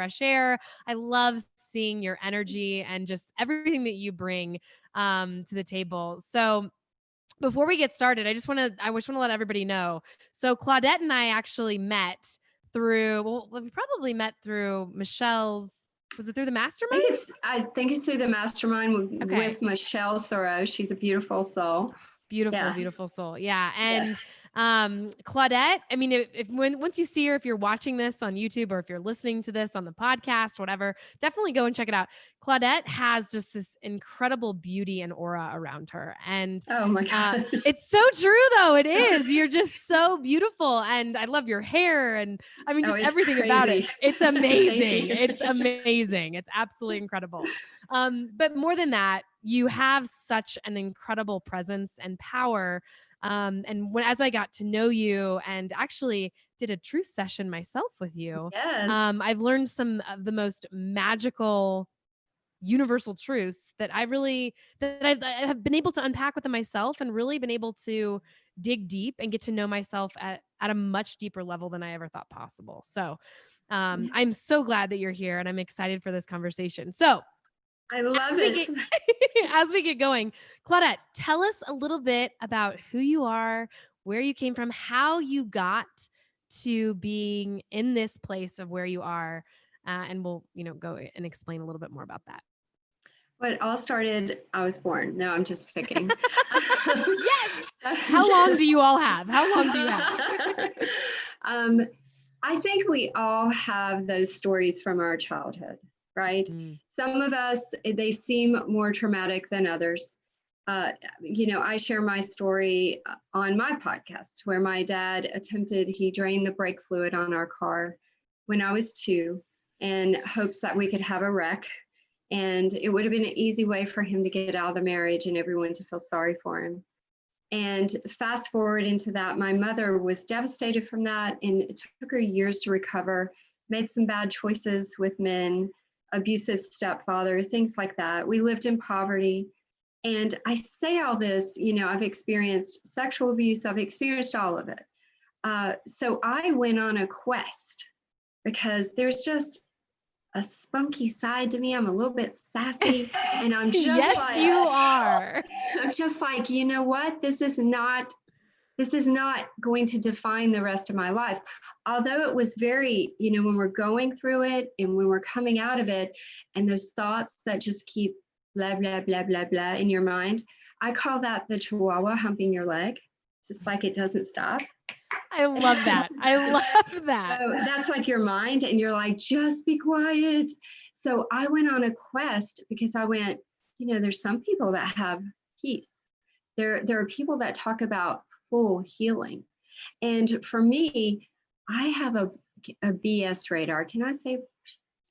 fresh air. I love seeing your energy and just everything that you bring to the table. So before we get started, I just want to let everybody know. So Claudette and I actually met through, well, we probably met through Michelle's, was it through the mastermind? I think it's through the mastermind Okay. with Michelle Soros. She's a beautiful soul. Beautiful, Yeah. beautiful soul. Yeah. Yes. And Claudette, I mean, once you see her, if you're watching this on YouTube or if you're listening to this on the podcast, whatever, definitely go and check it out. Claudette has just this incredible beauty and aura around her. And Oh my God. it's so true though. It is. You're just so beautiful. And I love your hair. And I mean, just it's everything crazy. about it. It's Thank amazing. you. It's amazing. It's absolutely incredible. But more than that, you have such an incredible presence and power. And as I got to know you and actually did a truth session myself with you, Yes. I've learned some of the most magical universal truths that I have been able to unpack within myself and really been able to dig deep and get to know myself at a much deeper level than I ever thought possible. So I'm so glad that you're here and I'm excited for this conversation. So I love it. as we get going, Claudette, tell us a little bit about who you are, where you came from, how you got to being in this place of where you are, and we'll, go and explain a little bit more about that. Well, it all started, I was born. No, I'm just picking. Yes. How long do you all have? How long do you have? I think we all have those stories from our childhood, right? Some of us, they seem more traumatic than others. I share my story on my podcast where my dad he drained the brake fluid on our car when I was 2 in hopes that we could have a wreck. And it would have been an easy way for him to get out of the marriage and everyone to feel sorry for him. And fast forward into that, my mother was devastated from that, and it took her years to recover, made some bad choices with men, abusive stepfather, things like that. We lived in poverty. And I say all this, I've experienced sexual abuse, I've experienced all of it. So I went on a quest because there's just a spunky side to me. I'm a little bit sassy, and I'm just yes, you are. I'm just like, you know what? This is not going to define the rest of my life. Although it was very, when we're going through it and when we're coming out of it, and those thoughts that just keep blah, blah, blah, blah, blah in your mind, I call that the chihuahua humping your leg. It's just like it doesn't stop. I love that. I love that. So that's like your mind, and you're like, just be quiet. So I went on a quest because I went, there's some people that have peace. There are people that talk about full healing. And for me, I have a BS radar. Can I say?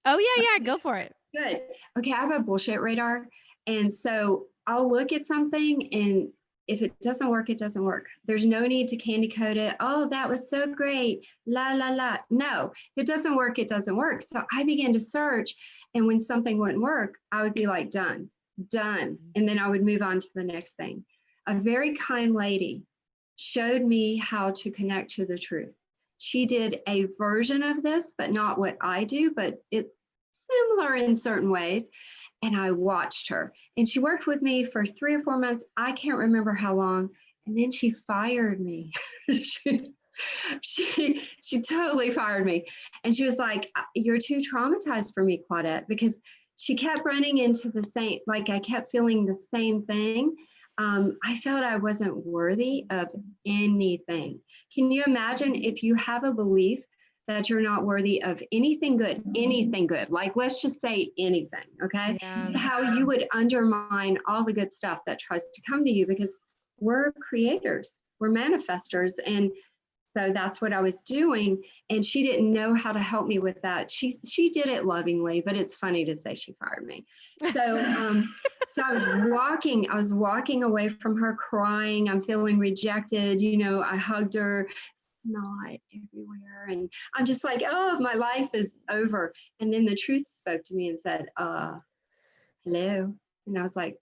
Oh, yeah, go for it. Good. Okay, I have a bullshit radar. And so I'll look at something, and if it doesn't work, it doesn't work. There's no need to candy coat it. Oh, that was so great. La, la, la. No, if it doesn't work, it doesn't work. So I began to search. And when something wouldn't work, I would be like, done. And then I would move on to the next thing. A very kind lady showed me how to connect to the truth. She did a version of this, but not what I do, but it's similar in certain ways. And I watched her, and she worked with me for 3 or 4 months. I can't remember how long. And then she fired me. she totally fired me. And she was like, you're too traumatized for me, Claudette, because she kept running into the same, like I kept feeling the same thing. I felt I wasn't worthy of anything. Can you imagine if you have a belief that you're not worthy of anything good, like let's just say anything, okay? Yeah. How you would undermine all the good stuff that tries to come to you, because we're creators, we're manifestors. And so that's what I was doing. And she didn't know how to help me with that. She did it lovingly, but it's funny to say she fired me. So, so I was walking away from her crying. I'm feeling rejected. I hugged her. Snot everywhere, and I'm just like, oh, my life is over. And then the truth spoke to me and said, hello. And I was like,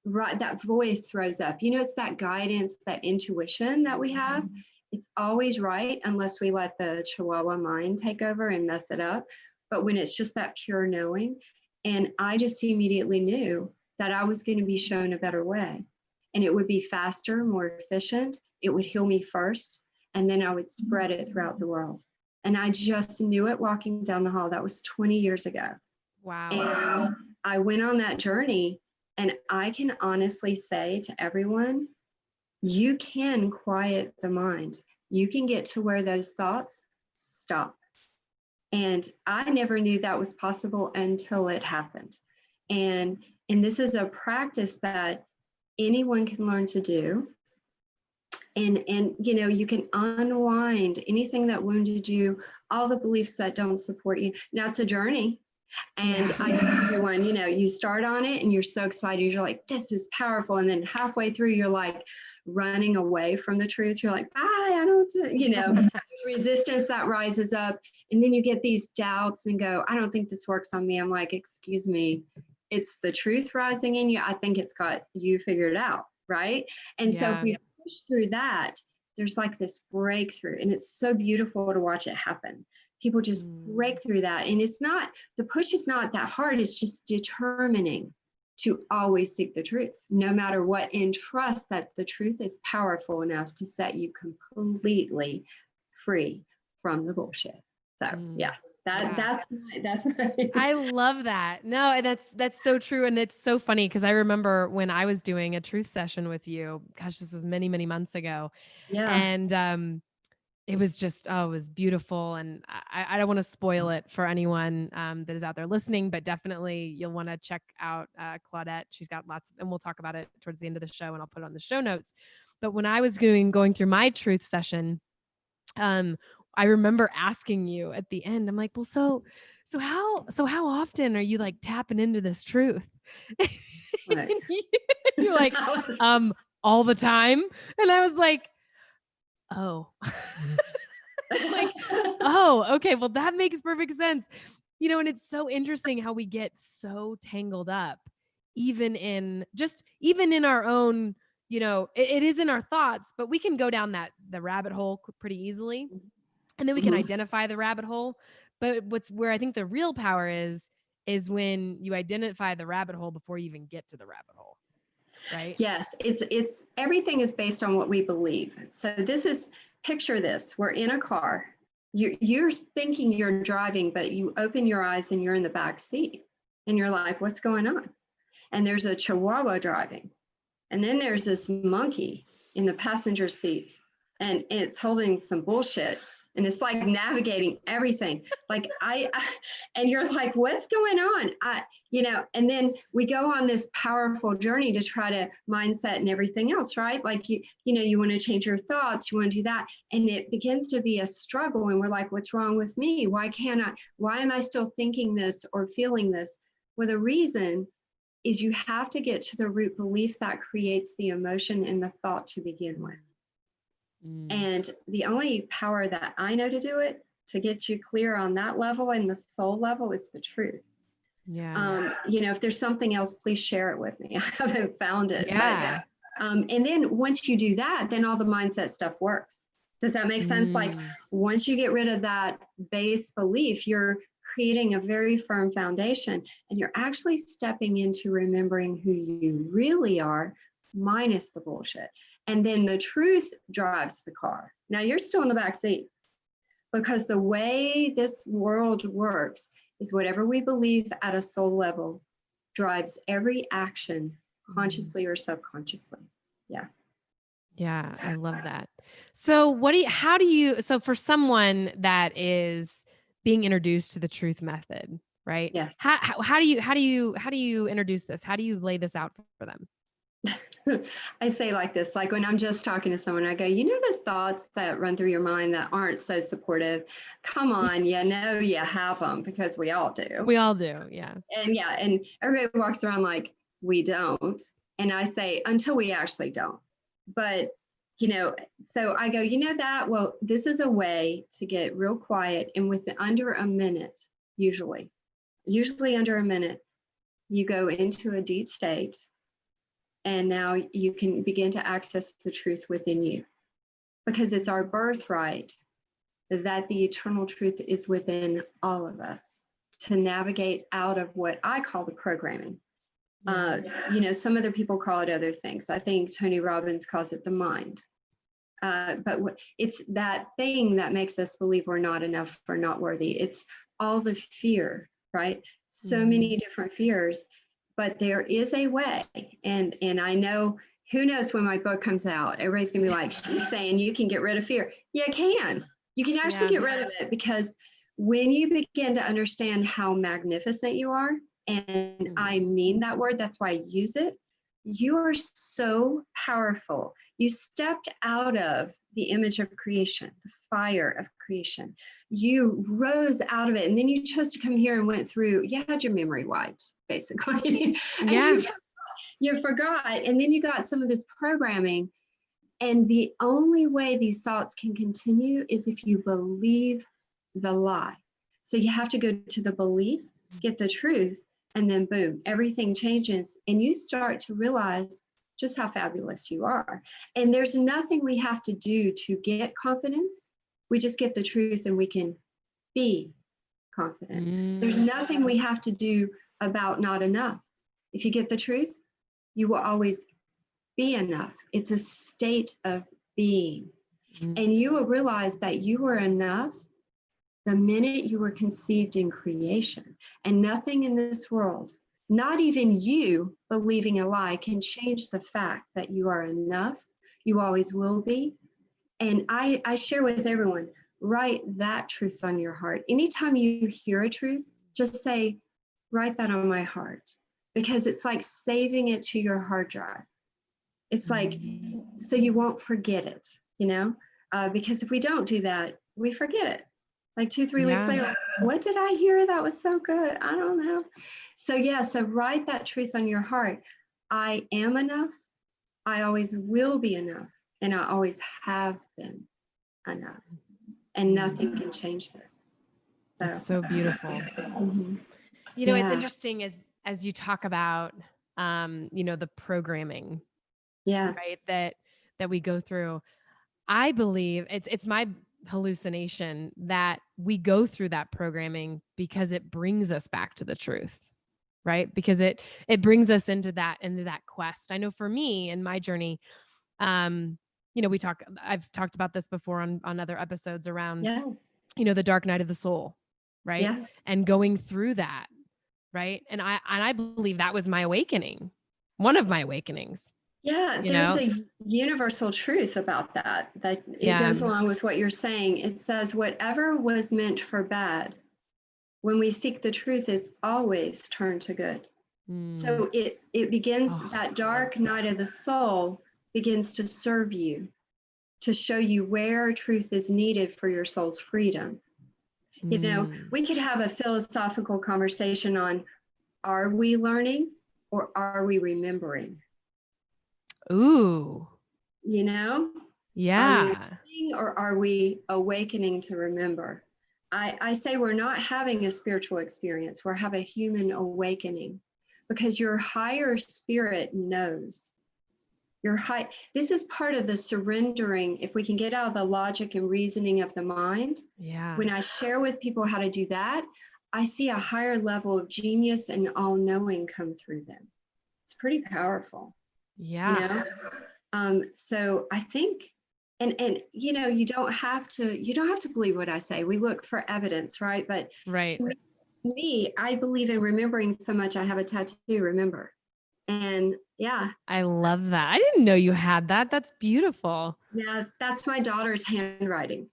right, that voice rose up. It's that guidance, that intuition that we have. It's always right unless we let the Chihuahua mind take over and mess it up. but when it's just that pure knowing. And I just immediately knew that I was going to be shown a better way. And it would be faster, more efficient. It would heal me first, and then I would spread it throughout the world. And I just knew it walking down the hall. That was 20 years ago. Wow. And I went on that journey, and I can honestly say to everyone, you can quiet the mind. You can get to where those thoughts stop. And I never knew that was possible until it happened. And this is a practice that anyone can learn to do. And you know, you can unwind anything that wounded you, all the beliefs that don't support you. Now it's a journey. And I tell everyone, you know, you start on it and you're so excited. You're like, this is powerful. And then halfway through, you're like running away from the truth. You're like, bye, I don't, you know, there's resistance that rises up. And then you get these doubts and go, I don't think this works on me. I'm like, excuse me, it's the truth rising in you. I think it's got you figured out. Right. And so if we push through that, there's like this breakthrough, and it's so beautiful to watch it happen. People just break through that. And it's not, the push is not that hard. It's just determining to always seek the truth, no matter what, and trust that the truth is powerful enough to set you completely free from the bullshit. So yeah, that's my I love that. No, that's so true. And it's so funny because I remember when I was doing a truth session with you, gosh, this was many, many months ago. Yeah. And it was just, it was beautiful. And I don't want to spoil it for anyone that is out there listening, but definitely you'll want to check out Claudette. She's got lots, and we'll talk about it towards the end of the show, and I'll put it on the show notes. But when I was going through my truth session, I remember asking you at the end, I'm like, well, so how often are you like tapping into this truth? Right. You're like, all the time. And I was like, oh, like, oh, okay. Well, that makes perfect sense. You know, and it's so interesting how we get so tangled up, even in our own, you know, it is in our thoughts, but we can go down the rabbit hole pretty easily. And then we can identify the rabbit hole. But where I think the real power is when you identify the rabbit hole before you even get to the rabbit hole. Right? Yes, it's everything is based on what we believe. So picture this, we're in a car. You're thinking you're driving, but you open your eyes and you're in the back seat. And you're like, what's going on? And there's a chihuahua driving. And then there's this monkey in the passenger seat, and it's holding some bullshit. And it's like navigating everything. Like and you're like, what's going on? You know, and then we go on this powerful journey to try to mindset and everything else, right? Like you know, you want to change your thoughts, you want to do that. And it begins to be a struggle. And we're like, what's wrong with me? Why am I still thinking this or feeling this? Well, the reason is you have to get to the root belief that creates the emotion and the thought to begin with. And the only power that I know to do it, to get you clear on that level and the soul level, is the truth. Yeah. You know, if there's something else, please share it with me. I haven't found it. Yeah. But, and then once you do that, then all the mindset stuff works. Does that make sense? Like once you get rid of that base belief, you're creating a very firm foundation, and you're actually stepping into remembering who you really are, minus the bullshit. And then the truth drives the car. Now you're still in the back seat, because the way this world works is whatever we believe at a soul level drives every action, consciously or subconsciously. Yeah. Yeah, I love that. So so for someone that is being introduced to the truth method, right? Yes. How do you introduce this? How do you lay this out for them? I say like this, like when I'm just talking to someone, I go, you know, those thoughts that run through your mind that aren't so supportive, come on, you know, you have them, because we all do. We all do. Yeah. And everybody walks around like we don't. And I say, until we actually don't. But, you know, so I go, you know that, well, this is a way to get real quiet. And with under a minute, usually under a minute, you go into a deep state. And now you can begin to access the truth within you, because it's our birthright that the eternal truth is within all of us. to navigate out of what I call the programming. Yeah. Some other people call it other things. I think Tony Robbins calls it the mind. But it's that thing that makes us believe we're not enough or not worthy. It's all the fear, right? So many different fears, but there is a way. And I know, who knows when my book comes out, everybody's gonna be like, she's saying you can get rid of fear. Yeah, you can actually get rid of it, because when you begin to understand how magnificent you are, and I mean that word, that's why I use it, you are so powerful. You stepped out of the image of creation, the fire of creation. You rose out of it, and then you chose to come here and went through, you had your memory wiped, basically. Yeah. You forgot, and then you got some of this programming. And the only way these thoughts can continue is if you believe the lie. So you have to go to the belief, get the truth, and then boom, everything changes, and you start to realize just how fabulous you are. And there's nothing we have to do to get confidence. We just get the truth and we can be confident. There's nothing we have to do about not enough. If you get the truth, you will always be enough. It's a state of being. And you will realize that you are enough the minute you were conceived in creation. And nothing in this world, not even you believing a lie, can change the fact that you are enough. You always will be. And I share with everyone, write that truth on your heart. Anytime you hear a truth, just say, write that on my heart, because it's like saving it to your hard drive. It's like, so you won't forget it, because if we don't do that, we forget it. Like 2-3 weeks later, what did I hear? That was so good. I don't know. So write that truth on your heart. I am enough. I always will be enough. And I always have been enough. And nothing can change this. That's so beautiful. It's interesting as you talk about, the programming, right, that we go through. I believe it's my hallucination that we go through that programming because it brings us back to the truth, right? Because it brings us into that quest. I know for me in my journey, I've talked about this before on other episodes around, the dark night of the soul, right? Yeah. And going through that, right? And I believe that was my awakening, one of my awakenings. Yeah, there's a universal truth about that it goes along with what you're saying. It says, whatever was meant for bad, when we seek the truth, it's always turned to good. So it begins, that dark night of the soul begins to serve you, to show you where truth is needed for your soul's freedom. We could have a philosophical conversation on, are we learning or are we remembering? Ooh. Yeah. Are we learning or are we awakening to remember? I say we're not having a spiritual experience. We're having a human awakening, because your higher spirit knows. This is part of the surrendering. If we can get out of the logic and reasoning of the mind, when I share with people how to do that, I see a higher level of genius and all-knowing come through them. It's pretty powerful. So I think, and you don't have to believe what I say. We look for evidence, right? But to me, I believe in remembering so much. I have a tattoo, remember. And I love that. I didn't know you had that. That's beautiful. Yes, that's my daughter's handwriting.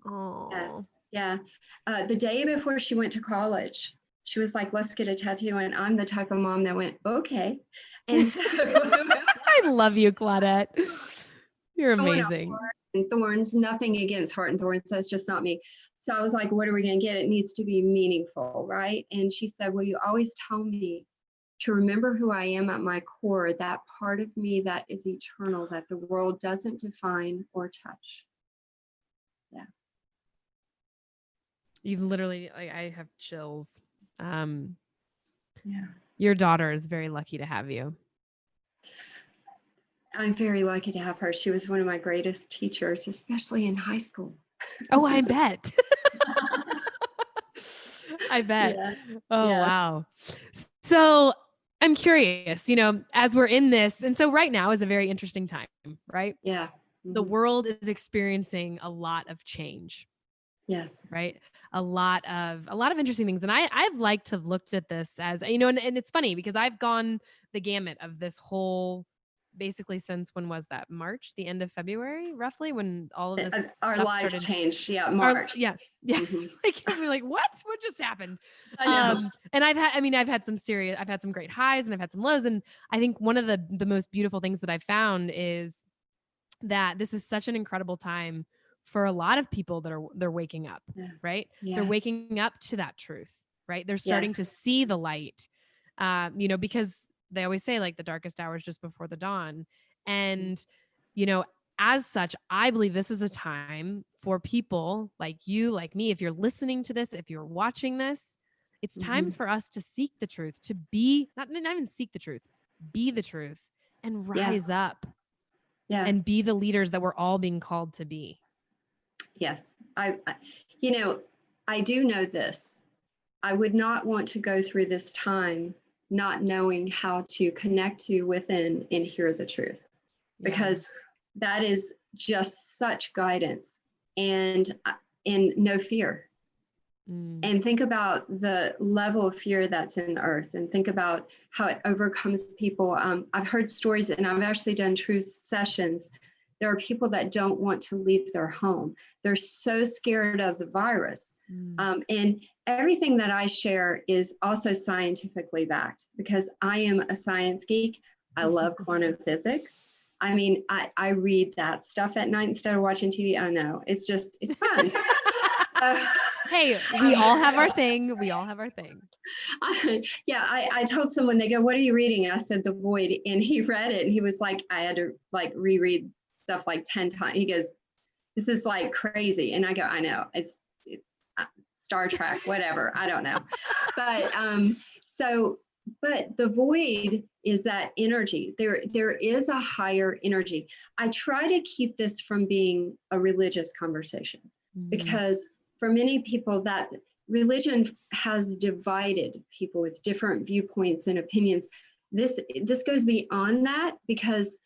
Oh. Yes. Yeah. The day before she went to college, she was like, let's get a tattoo. And I'm the type of mom that went, okay. And so I love you, Claudette. You're amazing. Heart and Thorns, nothing against Heart and Thorns. That's just not me. So I was like, what are we going to get? It needs to be meaningful, right? And she said, well, you always tell me to remember who I am at my core, that part of me that is eternal, that the world doesn't define or touch. Yeah. You've literally, I have chills. Your daughter is very lucky to have you. I'm very lucky to have her. She was one of my greatest teachers, especially in high school. Oh, I bet. I bet. Yeah. Oh, Yeah. wow. So I'm curious, as we're in this, and so right now is a very interesting time, right? Yeah. The Mhm. world is experiencing a lot of change, Yes. right? A lot of interesting things. And I've liked to have looked at this as, and it's funny because I've gone the gamut of this whole basically since when was that? March, the end of February, roughly, when all of this Our stuff lives started. changed. Yeah. Or March. yeah, yeah. Hmm. Like we're like, what just happened? I know. And I've had some great highs and I've had some lows. And I think one of the most beautiful things that I've found is that this is such an incredible time for a lot of people that they're waking up, Yeah. right? They're Yes. waking up to that truth, right? They're starting Yes. to see the light, because they always say like the darkest hour is just before the dawn. And, you know, as such, I believe this is a time for people like you, like me. If you're listening to this, if you're watching this, it's time Hmm. for us to seek the truth, to be not even seek the truth, be the truth and Yeah. rise up Yeah. and be the leaders that we're all being called to be. Yes. You know, I do know this. I would not want to go through this time not knowing how to connect to within and hear the truth, Yeah. because that is just such guidance and no fear. Mm. And think about the level of fear that's in the earth, and think about how it overcomes people. I've heard stories, and I've actually done truth sessions. There are people that don't want to leave their home. They're so scared of the virus. Mm. And everything that I share is also scientifically backed, because I am a science geek. I love quantum physics. I mean, I read that stuff at night instead of watching TV. I know it's fun. So, Hey, we all have our thing. We all have our thing. I told someone, they go, "What are you reading?" And I said, "The Void." And he read it and he was like, I had to like reread stuff like 10 times. He goes, "This is like crazy." And I go, "I know, it's Star Trek, whatever. I don't know." But so, but the void is that energy. There is a higher energy. I try to keep this from being a religious conversation, Mm. because for many people that religion has divided people with different viewpoints and opinions. This goes beyond that, because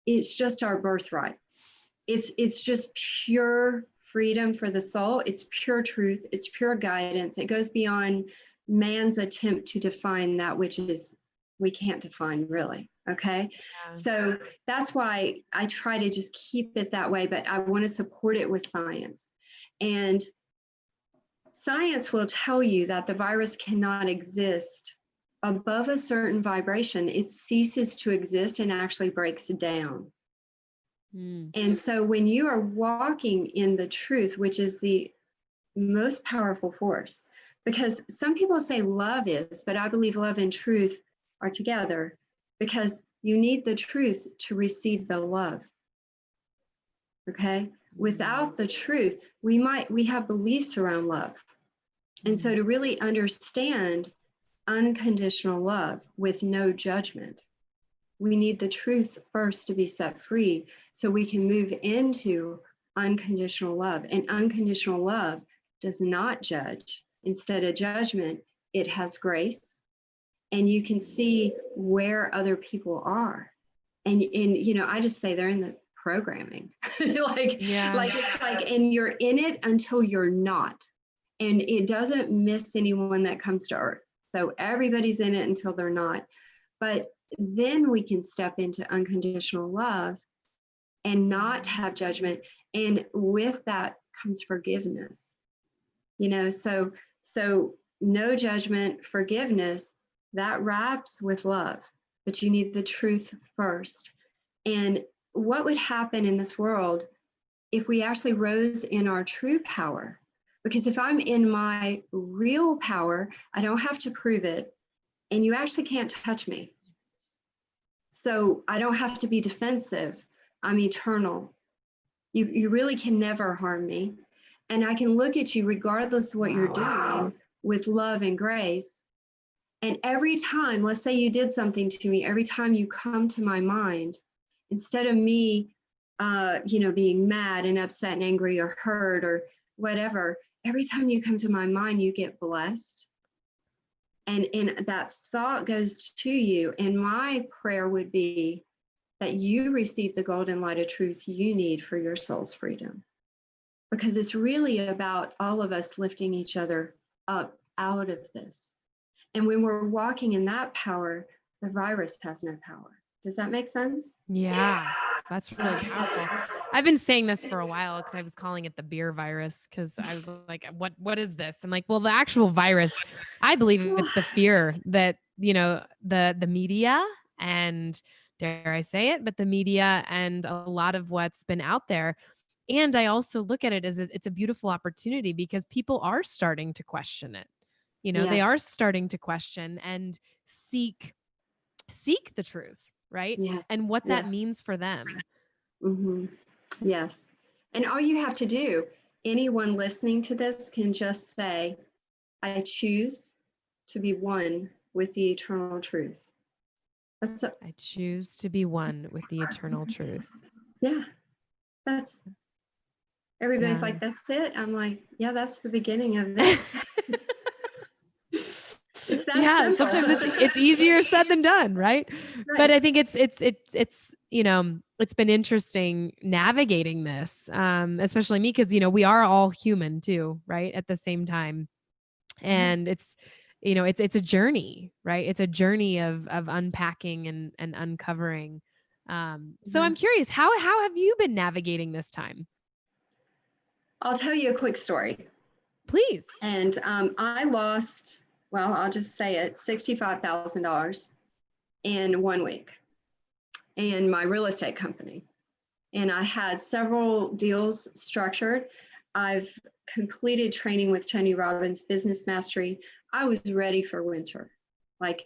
it's just our birthright. It's just pure freedom for the soul. It's pure truth. It's pure guidance. It goes beyond man's attempt to define that which is we can't define, really. Okay. Yeah. So that's why I try to just keep it that way, but I want to support it with science. And science will tell you that the virus cannot exist above a certain vibration. It ceases to exist and actually breaks down. Mm. And so when you are walking in the truth, which is the most powerful force, because some people say love is, but I believe love and truth are together, because you need the truth to receive the love. Okay. Without the truth, we have beliefs around love. And so to really understand unconditional love with no judgment, we need the truth first to be set free so we can move into unconditional love. And unconditional love does not judge. Instead of judgment, it has grace. And you can see where other people are. And I just say they're in the programming. Yeah. It's like, and you're in it until you're not. And it doesn't miss anyone that comes to earth. So everybody's in it until they're not. But then we can step into unconditional love and not have judgment. And with that comes forgiveness. So no judgment, forgiveness, that wraps with love. But you need the truth first. And what would happen in this world if we actually rose in our true power? Because if I'm in my real power, I don't have to prove it. And you actually can't touch me. So I don't have to be defensive. I'm eternal. You really can never harm me. And I can look at you regardless of what you're doing with love and grace. And every time, let's say you did something to me, every time you come to my mind, instead of me, being mad and upset and angry or hurt or whatever, every time you come to my mind, you get blessed. And that thought goes to you. And my prayer would be that you receive the golden light of truth you need for your soul's freedom. Because it's really about all of us lifting each other up out of this. And when we're walking in that power, the virus has no power. Does that make sense? Yeah, that's really powerful. I've been saying this for a while because I was calling it the beer virus because I was like, what is this? I'm like, well, the actual virus, I believe it's the fear that, the media and, dare I say it, but the media and a lot of what's been out there. And I also look at it as it's a beautiful opportunity because people are starting to question it. They are Yes. starting to question and seek the truth, right? Yeah. And what that Yeah. means for them. Mm-hmm. Yes. And all you have to do, anyone listening to this can just say, I choose to be one with the eternal truth. I choose to be one with the eternal truth. Yeah. That's everybody's Yeah. like, that's it. I'm like, yeah, that's the beginning of it. It's that Yeah, simple. sometimes it's easier said than done, right? But I think it's been interesting navigating this, especially me because we are all human too, right? At the same time, and it's a journey, right? It's a journey of unpacking and uncovering. So I'm curious, how have you been navigating this time? I'll tell you a quick story. Please. And I lost, well, I'll just say it, $65,000 in 1 week in my real estate company. And I had several deals structured. I've completed training with Tony Robbins' Business Mastery. I was ready for winter. Like,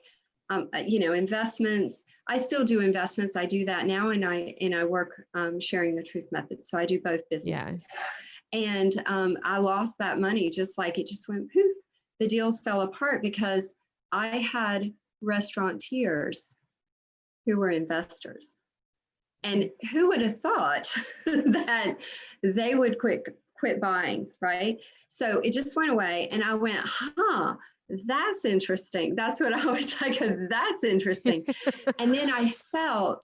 investments. I still do investments. I do that now, and I work sharing the truth method. So I do both businesses. Yeah. And I lost that money, just like it just went poof. The deals fell apart because I had restaurateurs who were investors. And who would have thought that they would quit buying, right? So it just went away. And I went, that's interesting. That's what I was like, that's interesting. And then I felt,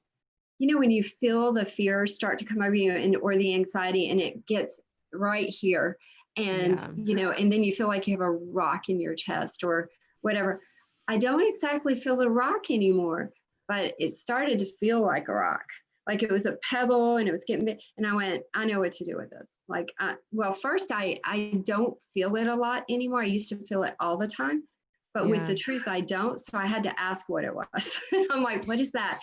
when you feel the fear start to come over you or the anxiety, and it gets right here. And, and then you feel like you have a rock in your chest or whatever. I don't exactly feel the rock anymore, but it started to feel like a rock. Like it was a pebble and it was getting big. And I went, I know what to do with this. Like, first I don't feel it a lot anymore. I used to feel it all the time, but with the truth, I don't. So I had to ask what it was. I'm like, what is that?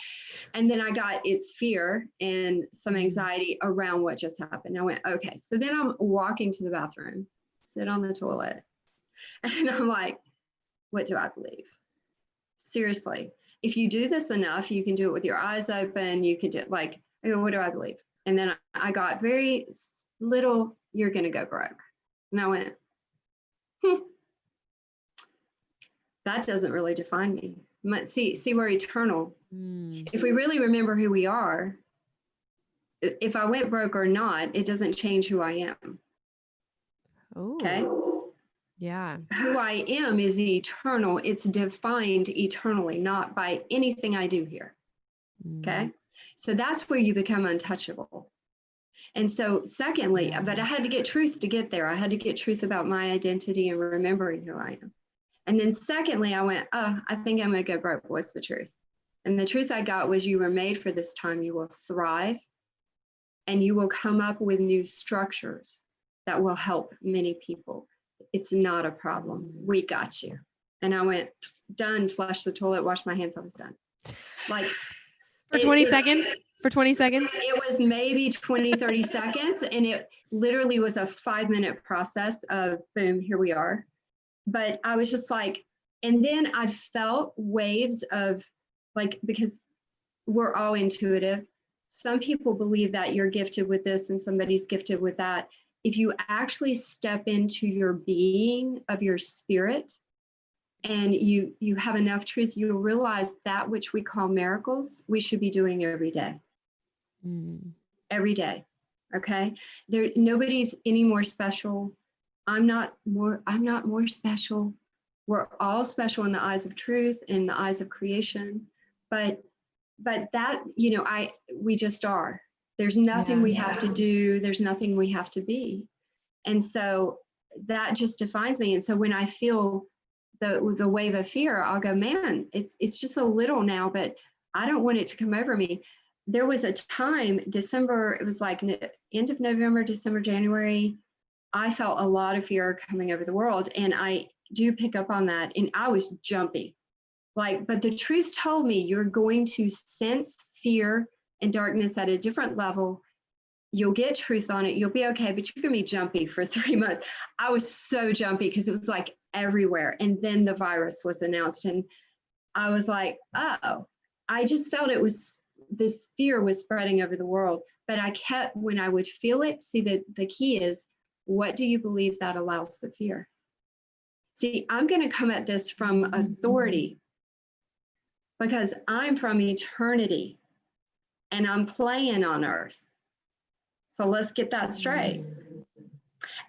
And then I got its fear and some anxiety around what just happened. I went, okay. So then I'm walking to the bathroom, sit on the toilet. And I'm like, what do I believe? Seriously. If you do this enough, you can do it with your eyes open. You can do I go, what do I believe? And then I got very little, you're going to go broke. And I went, that doesn't really define me. See, we're eternal. If we really remember who we are, if I went broke or not, it doesn't change who I am. Oh. Okay. Yeah. Who I am is eternal. It's defined eternally, not by anything I do here. Okay. So that's where you become untouchable. And so secondly, but I had to get truth to get there. I had to get truth about my identity and remembering who I am. And then secondly, I went, I think I'm going to go broke. What's the truth? And the truth I got was you were made for this time. You will thrive and you will come up with new structures that will help many people. It's not a problem. We got you. And I went, done, flushed the toilet, washed my hands. I was done. Like for 20 seconds? For 20 seconds? It was maybe 20, 30 seconds. And it literally was a 5-minute process of boom, here we are. But I was just like, and then I felt waves of because we're all intuitive. Some people believe that you're gifted with this and somebody's gifted with that. If you actually step into your being of your spirit and you have enough truth, you'll realize that which we call miracles, we should be doing every day. Every day. Okay. Nobody's any more special I'm not more special. We're all special in the eyes of truth, in the eyes of creation. But that, we just are. There's nothing Yeah. we have to do. There's nothing we have to be. And so that just defines me. And so when I feel the wave of fear, I'll go, man, it's just a little now, but I don't want it to come over me. There was a time, December, it was like end of November, December, January, I felt a lot of fear coming over the world. And I do pick up on that. And I was jumpy. But the truth told me you're going to sense fear and darkness at a different level. You'll get truth on it. You'll be okay, but you're going to be jumpy for 3 months. I was so jumpy because it was like everywhere. And then the virus was announced. And I was like, oh, I just felt this fear was spreading over the world. But I kept, when I would feel it, see, the key is, what do you believe that allows the fear? See, I'm going to come at this from authority because I'm from eternity and I'm playing on earth. So let's get that straight.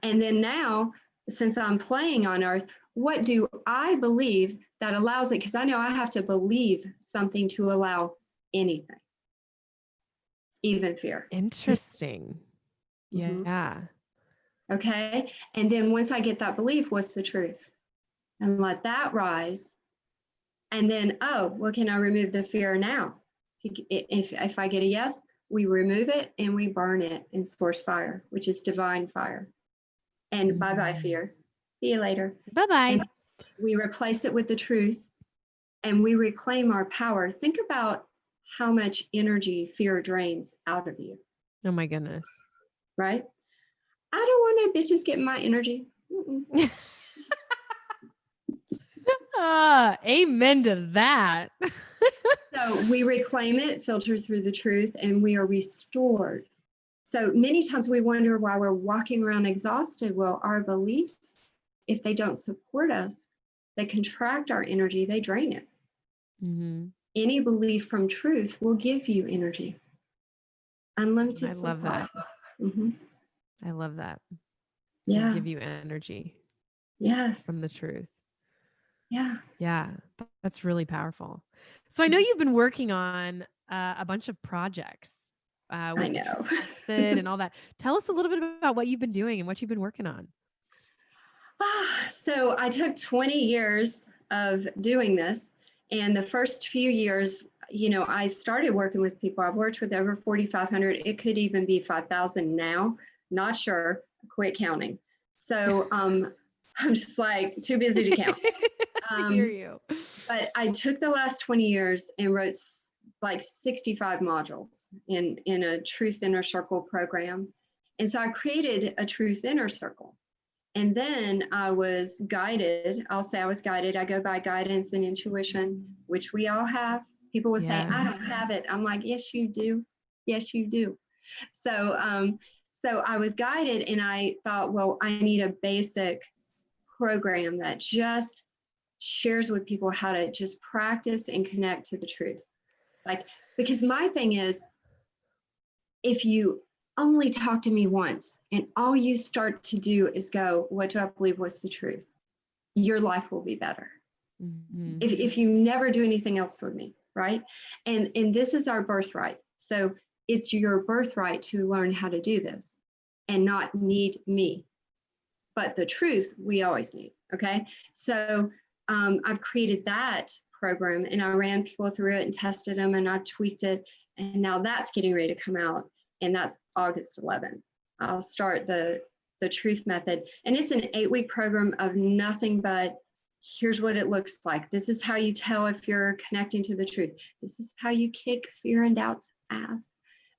And then now, since I'm playing on earth, what do I believe that allows it? Because I know I have to believe something to allow anything, even fear. Interesting. Yeah. Okay. And then once I get that belief, what's the truth? And let that rise. And then, can I remove the fear now? If I get a yes, we remove it and we burn it in source fire, which is divine fire. And bye-bye fear. See you later. Bye-bye. And we replace it with the truth and we reclaim our power. Think about how much energy fear drains out of you. Oh my goodness. Right? I don't want no bitches getting my energy. Amen to that. So we reclaim it, filter through the truth, and we are restored. So many times we wonder why we're walking around exhausted. Well, our beliefs, if they don't support us, they contract our energy, they drain it. Any belief from truth will give you energy. Unlimited supply. I love that. I love that. Yeah. It'll give you energy. Yes. From the truth. Yeah. Yeah. That's really powerful. So I know you've been working on a bunch of projects. With I know. and all that. Tell us a little bit about what you've been doing and what you've been working on. So I took 20 years of doing this. And the first few years, I started working with people. I've worked with over 4,500. It could even be 5,000 now. Not sure. Quit counting. So I'm just like too busy to count. I hear you. But I took the last 20 years and wrote like 65 modules in a Truth Inner Circle program. And so I created a Truth Inner Circle. And then I was guided. I'll say I was guided. I go by guidance and intuition, which we all have. People will say, I don't have it. I'm like, yes, you do. Yes, you do. So I was guided and I thought, well, I need a basic program that just shares with people how to just practice and connect to the truth. Because my thing is, if you only talk to me once and all you start to do is go, what do I believe was the truth? Your life will be better. If you never do anything else with me, right? And this is our birthright. So it's your birthright to learn how to do this and not need me. But the truth, we always need, okay? So I've created that program and I ran people through it and tested them and I tweaked it. And now that's getting ready to come out. And that's August 11th. I'll start the truth method. And it's an 8-week program of nothing but here's what it looks like. This is how you tell if you're connecting to the truth. This is how you kick fear and doubt's ass.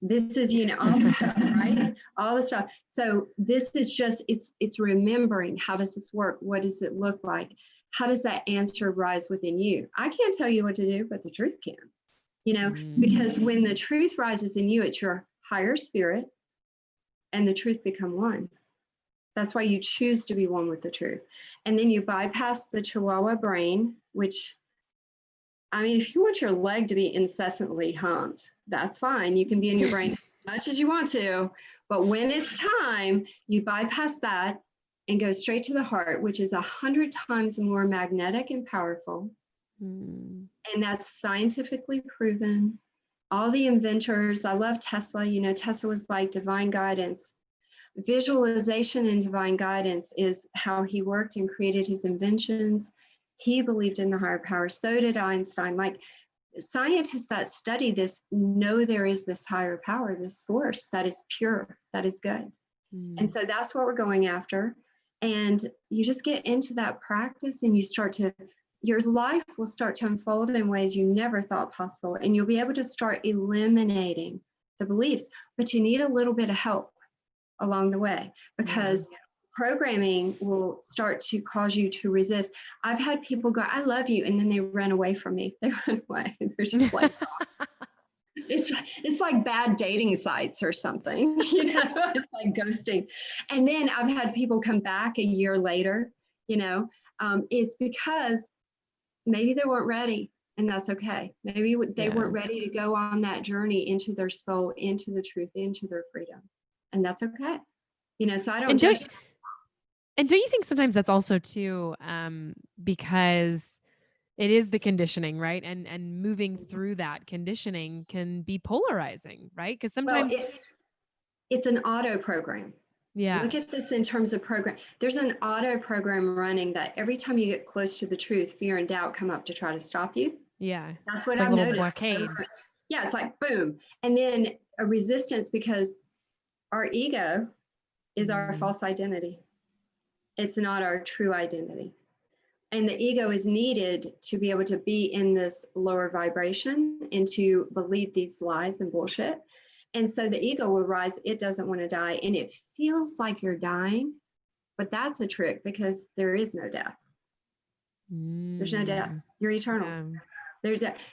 This is, all the stuff, right? All the stuff. So this is just, it's remembering, how does this work? What does it look like? How does that answer rise within you? I can't tell you what to do, but the truth can, because when the truth rises in you, it's your higher spirit and the truth become one. That's why you choose to be one with the truth. And then you bypass the Chihuahua brain, which, if you want your leg to be incessantly humped, that's fine. You can be in your brain as much as you want to, but when it's time, you bypass that and goes straight to the heart, which is 100 times more magnetic and powerful. Mm. And that's scientifically proven. All the inventors, I love Tesla. You know, Tesla was like divine guidance. Visualization and divine guidance is how he worked and created his inventions. He believed in the higher power. So did Einstein. Like, scientists that study this know there is this higher power, this force that is pure, that is good. And so that's what we're going after. And you just get into that practice and you start to, your life will start to unfold in ways you never thought possible. And you'll be able to start eliminating the beliefs, but you need a little bit of help along the way, because programming will start to cause you to resist. I've had people go, I love you, and then they run away from me. They run away. They're just like, it's like bad dating sites or something, you know, it's like ghosting. And then I've had people come back a year later, you know, it's because maybe they weren't ready, and that's okay. Maybe they weren't ready to go on that journey into their soul, into the truth, into their freedom. And that's okay. You know, so I don't judge. And don't you think sometimes that's also too, because it is the conditioning, right? And moving through that conditioning can be polarizing, right? Because sometimes it's an auto program. Look at this in terms of program. There's an auto program running that every time you get close to the truth, fear and doubt come up to try to stop you. Yeah. That's what I've noticed. Yeah, it's like boom. And then a resistance, because our ego is our false identity. It's not our true identity. And the ego is needed to be able to be in this lower vibration and to believe these lies and bullshit. And so the ego will rise. It doesn't want to die. And it feels like you're dying, but that's a trick, because there is no death. There's no death. You're eternal.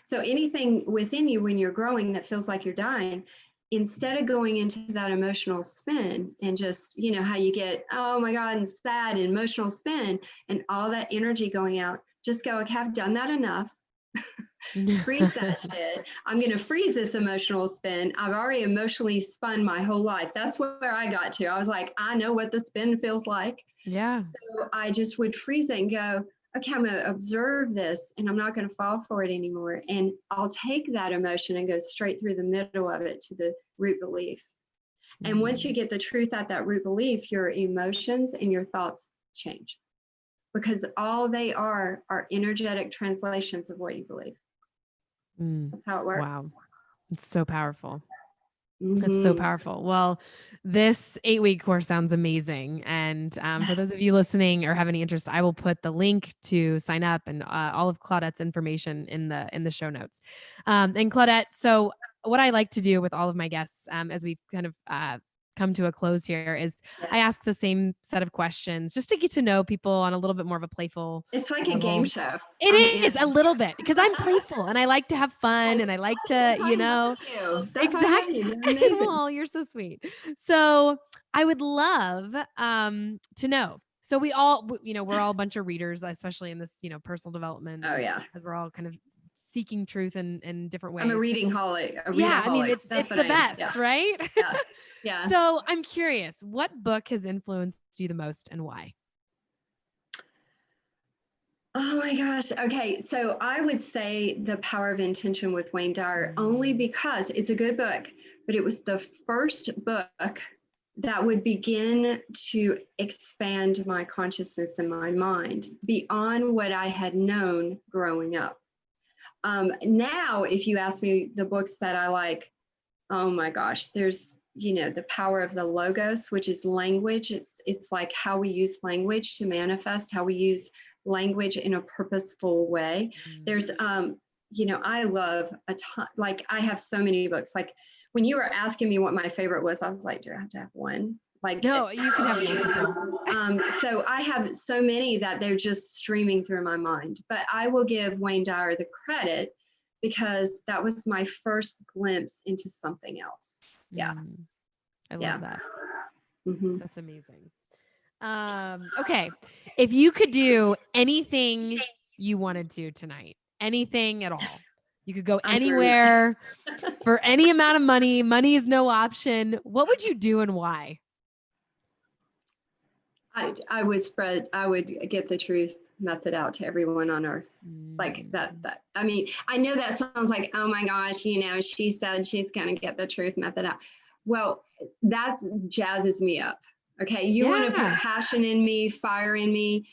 So anything within you when you're growing that feels like you're dying, instead of going into that emotional spin and just, you know, how you get, oh my God, and sad and emotional spin and all that energy going out, just go, okay, I've done that enough. Freeze that shit. I'm going to freeze this emotional spin. I've already emotionally spun my whole life. That's where I got to. I was like, I know what the spin feels like. Yeah. So I just would freeze it and go, okay, I'm going to observe this, and I'm not going to fall for it anymore. And I'll take that emotion and go straight through the middle of it to the root belief. And once you get the truth at that root belief, your emotions and your thoughts change, because all they are energetic translations of what you believe. That's how it works. Wow. It's so powerful. That's so powerful. Well, this 8-week course sounds amazing. And for those of you listening or have any interest, I will put the link to sign up and all of Claudette's information in the show notes. And Claudette, so what I like to do with all of my guests, as we kind of come to a close here, is I ask the same set of questions just to get to know people on a little bit more of a playful. It's like a game show. It is a little bit, because I'm playful and I like to have fun and I like to, you know, exactly. Well, you're so sweet. So I would love to know. So we all, you know, we're all a bunch of readers, especially in this, you know, personal development. Oh yeah. Because we're all kind of seeking truth in different ways. I'm a reading holic. I mean, it's the best, right? Yeah. Yeah. So I'm curious, what book has influenced you the most and why? Oh my gosh. Okay. So I would say The Power of Intention with Wayne Dyer, only because it's a good book, but it was the first book that would begin to expand my consciousness and my mind beyond what I had known growing up. Now, if you ask me the books that I like, oh my gosh, there's, you know, The Power of the Logos, which is language. It's like how we use language to manifest, how we use language in a purposeful way. There's, you know, I love a ton, like I have so many books. Like when you were asking me what my favorite was, I was like, do I have to have one? Like, no, you can have multiple. So I have so many that they're just streaming through my mind, but I will give Wayne Dyer the credit because that was my first glimpse into something else. Yeah. I love that. That's amazing. Okay. If you could do anything you wanted to tonight, anything at all, you could go anywhere for any amount of money. Money is no option. What would you do and why? I would get the truth method out to everyone on earth. Like that, I mean, I know that sounds like, oh my gosh, you know, she said she's going to get the truth method out. Well, that jazzes me up. Okay. You want to put passion in me, fire in me,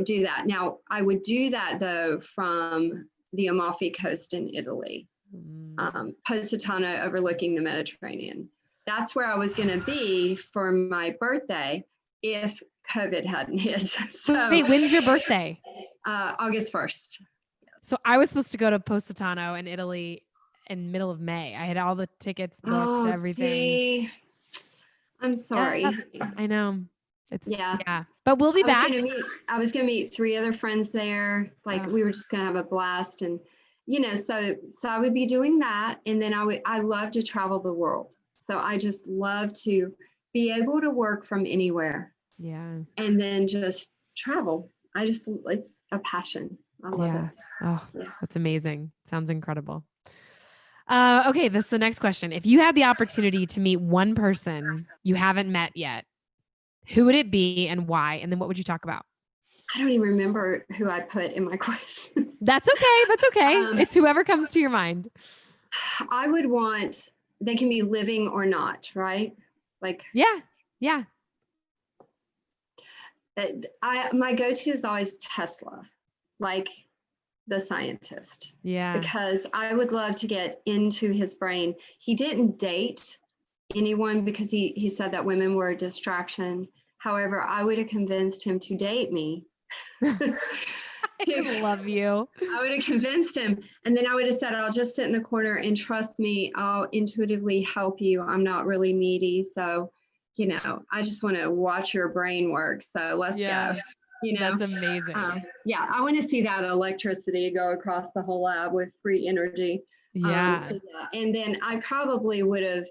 do that. Now, I would do that though from the Amalfi Coast in Italy, Positano overlooking the Mediterranean. That's where I was going to be for my birthday if COVID hadn't hit. So, wait, when's your birthday? August 1st. So I was supposed to go to Positano in Italy in middle of May. I had all the tickets booked, everything. See? I'm sorry. Yeah, I know. Yeah. But we'll be back. I was gonna meet 3 other friends there. Like we were just gonna have a blast, and you know, so I would be doing that, and then I love to travel the world. So I just love to be able to work from anywhere. Yeah. And then just travel. It's a passion. I love it. Oh, that's amazing. Sounds incredible. Okay, this is the next question. If you had the opportunity to meet one person you haven't met yet, who would it be and why? And then what would you talk about? I don't even remember who I put in my questions. That's okay. That's okay. It's whoever comes to your mind. I would want, they can be living or not, right? Like, yeah. My go-to is always Tesla, like the scientist. Yeah. Because I would love to get into his brain. He didn't date anyone because he said that women were a distraction. However, I would have convinced him to date me. I love you. I would have convinced him. And then I would have said, I'll just sit in the corner and trust me. I'll intuitively help you. I'm not really needy. So, you know, I just want to watch your brain work. So let's go. You know, that's amazing. I want to see that electricity go across the whole lab with free energy. And then I probably would have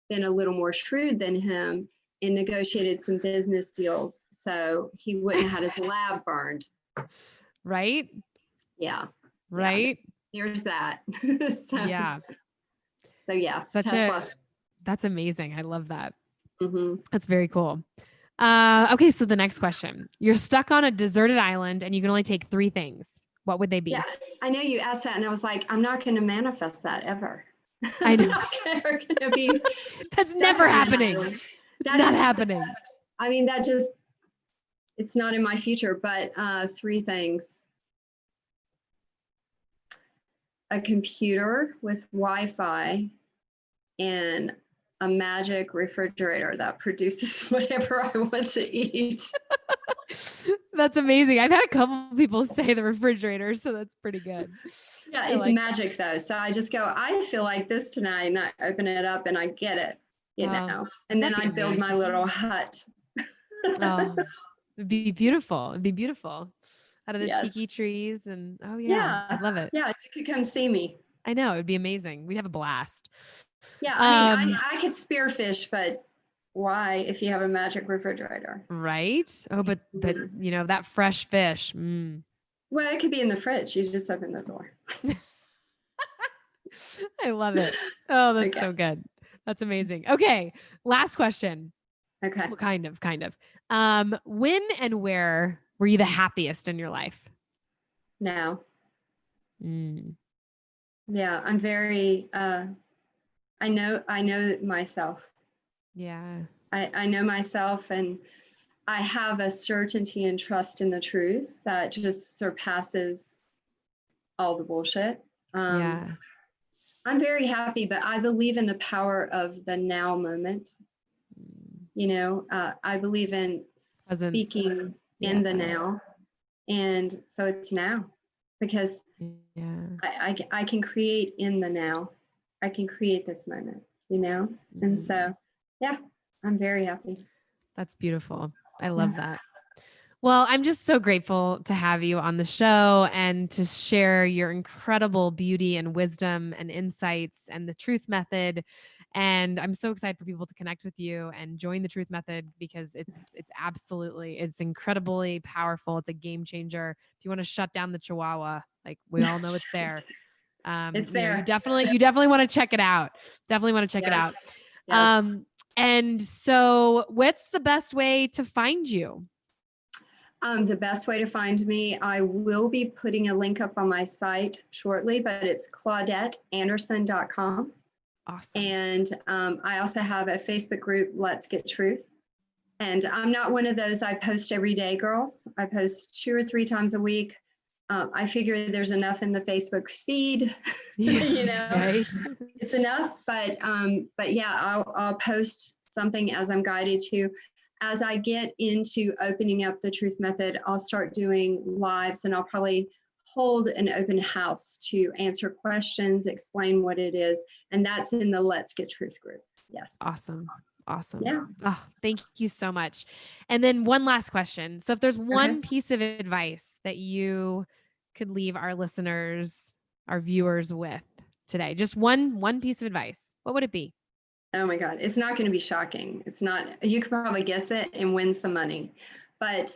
been a little more shrewd than him and negotiated some business deals so he wouldn't have had his lab burned. Right? Yeah. Right? Yeah. There's that. That's amazing. I love that. Mm-hmm. That's very cool. Okay, so the next question. You're stuck on a deserted island and you can only take 3 things. What would they be? Yeah, I know you asked that and I was like, I'm not going to manifest that ever. I know. That's never happening. It's not happening. I mean, it's not in my future, but 3 things. A computer with Wi-Fi and a magic refrigerator that produces whatever I want to eat. That's amazing. I've had a couple people say the refrigerator, so that's pretty good. Yeah, it's magic though. So I just go, I feel like this tonight, and I open it up and I get it, you know, and then I build my little hut. It'd be beautiful. It'd be beautiful. Out of the tiki trees and I love it. Yeah, you could come see me. I know, it'd be amazing. We'd have a blast. Yeah, I mean, I could spearfish, but why if you have a magic refrigerator? Right? Oh, but you know, that fresh fish. Well, it could be in the fridge. You just open the door. I love it. Oh, that's so good. That's amazing. Okay, last question. Okay. Well, kind of. When and where were you the happiest in your life? Now. Yeah, I'm very, I know myself. Yeah. I know myself, and I have a certainty and trust in the truth that just surpasses all the bullshit. I'm very happy, but I believe in the power of the now moment. You know, I believe in speaking in the now. And so it's now because I can create in the now. I can create this moment, you know? And so, I'm very happy. That's beautiful. I love that. Well, I'm just so grateful to have you on the show and to share your incredible beauty and wisdom and insights and the Truth Method. And I'm so excited for people to connect with you and join the Truth Method because it's incredibly powerful. It's a game changer. If you want to shut down the Chihuahua, like we all know it's there. It's there. You definitely want to check it out. Definitely want to check it out. Yes. And so what's the best way to find you? The best way to find me, I will be putting a link up on my site shortly, but it's claudetteanderson.com. Awesome. And I also have a Facebook group, Let's Get Truth. And I'm not one of those I post every day, girls. I post 2 or 3 times a week. I figure there's enough in the Facebook feed, you know, Right. it's enough. But yeah, I'll post something as I'm guided to. As I get into opening up the Truth Method, I'll start doing lives, and I'll probably hold an open house to answer questions, explain what it is. And that's in the Let's Get Truth group. Yes. Awesome. Awesome. Yeah. Oh, thank you so much. And then one last question. So if there's one piece of advice that you could leave our listeners, our viewers with today, just one piece of advice, what would it be? Oh my God, it's not going to be shocking. It's not, you could probably guess it and win some money, but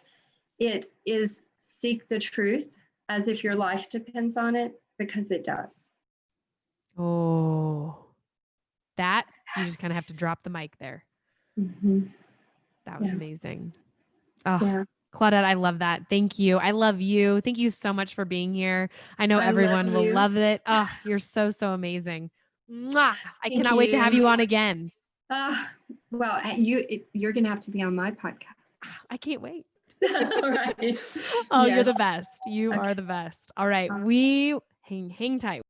it is seek the truth as if your life depends on it, because it does. Oh, that you just kind of have to drop the mic there. Mm-hmm. That was Yeah. amazing. Oh, Yeah. Claudette, I love that. Thank you. I love you. Thank you so much for being here. I know everyone will love it. Oh, you're so, so amazing. Mwah. I cannot wait to have you on again. Well, you're going to have to be on my podcast. I can't wait. All right. Oh, you're the best. You are the best. All right. We hang tight.